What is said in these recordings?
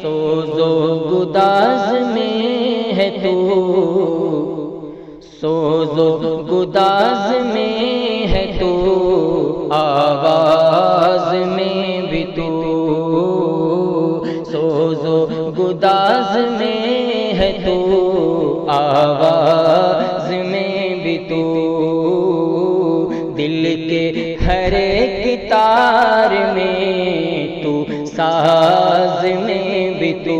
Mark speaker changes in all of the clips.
Speaker 1: سوز و گداز میں ہے تو، سوز و گداز میں ہے تو، آواز میں بھی تو، سوز و گداز میں ہے تو، آواز میں بھی تو، دل کے ہر ایک تار میں تو، ساز میں بھی تو،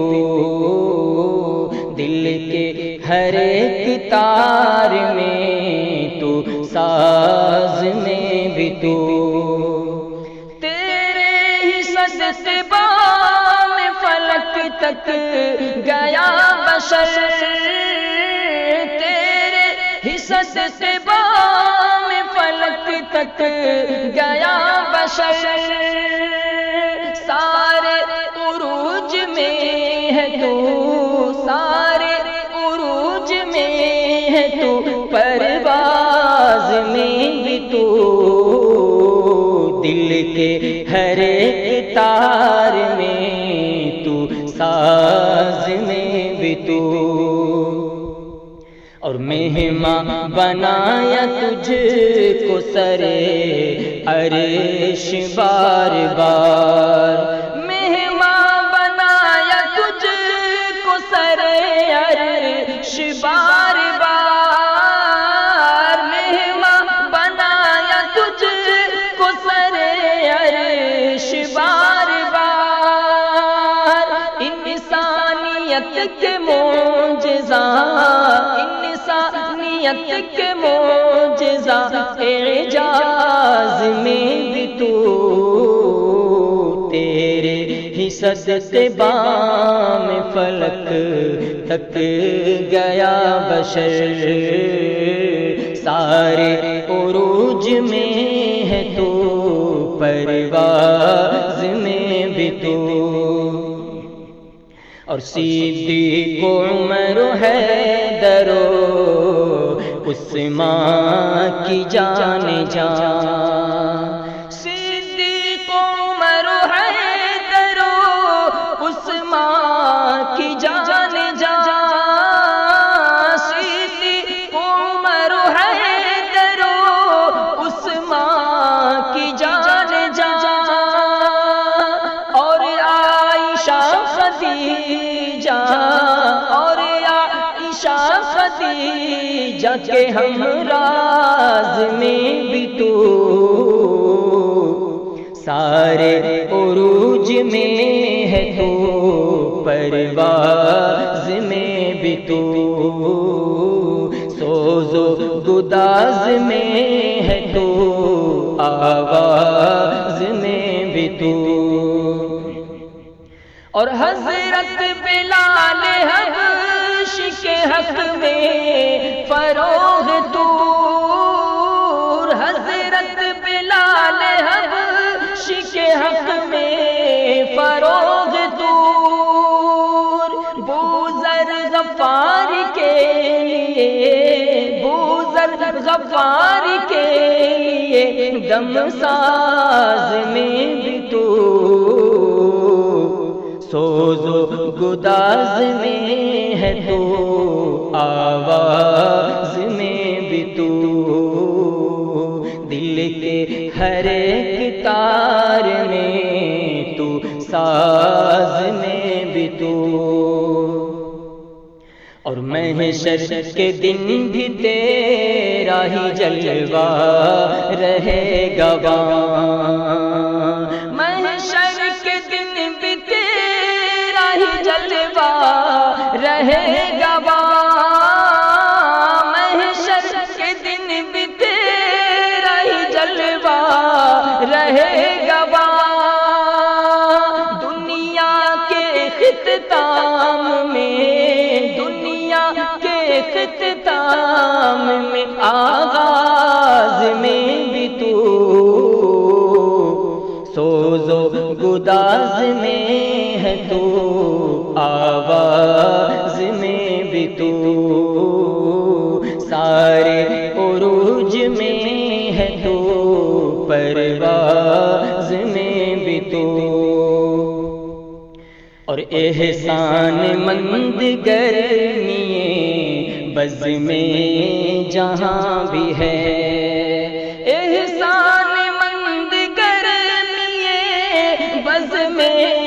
Speaker 1: دل کے ہر ایک تار میں تو، ساز میں بھی تو، تیرے ہی صدقے بام فلک تک گیا بشر، تیرے ہی صدقے بام فلک تک گیا بشر، سارے عروج میں ہے تو، سارے عروج میں ہے تو، پرواز میں بھی تو، دل کے ہر ایک تار میں تو، ساز میں بھی تو، اور مہمان بنایا تجھ کو سرے عرش بار بار، مہمان بنایا تجھ کو سرے عرش بار بار، مہمان بنایا تجھ کو سرے عرش بار بار، انسانیت کے معجزہ، انسانیت کے معجزہ اعجاز میں بھی تو، تیرے ہی صدقے بام فلک تک گیا بشر، سارے عروج میں ہے تو، پرواز میں بھی تو، اور صدیق عمر حیدر عثمان کی جان جان، صدیق عمر حیدر عثمان کی جان جان، صدیق عمر حیدر عثمان کی جان جان، اور عائشہ خدیجہ، اور عائشہ خدیجہ کے ہم راز میں بھی تو، سارے عروج میں ہے تو، پرواز میں بھی تو، سوز و گداز میں ہے تو، آواز میں بھی تو، اور حضرت بلال حبشی کے حق میں فروغ طور، حضرت بلال حبشی کے حق میں فروغ طور، بوذر غفار کے لیے، بوذر غفار کے لیے دم ساز میں بھی تو، سوز و گداز میں ہے تو، آواز میں بھی تو، دل کے ہر ایک تار میں تو، ساز میں بھی تو، اور محشر کے دن بھی تیرا ہی جلوہ رہے گا وہاں، محشر کے دن بھی تیرا ہی جلوہ رہے گا وہاں، محشر کے دن بھی تیرا ہی جلوہ رہے گا وہاں، دنیا کے اختتام میں، دنیا کے اختتام میں، آغاز میں بھی تو، سوز و گداز میں ہے تو، آواز میں بھی تو، سارے عروج میں ہے تو، پرواز میں بھی تو، اور احسان مند گرمی بز میں جہاں بھی ہے، احسان مند گرمی بز میں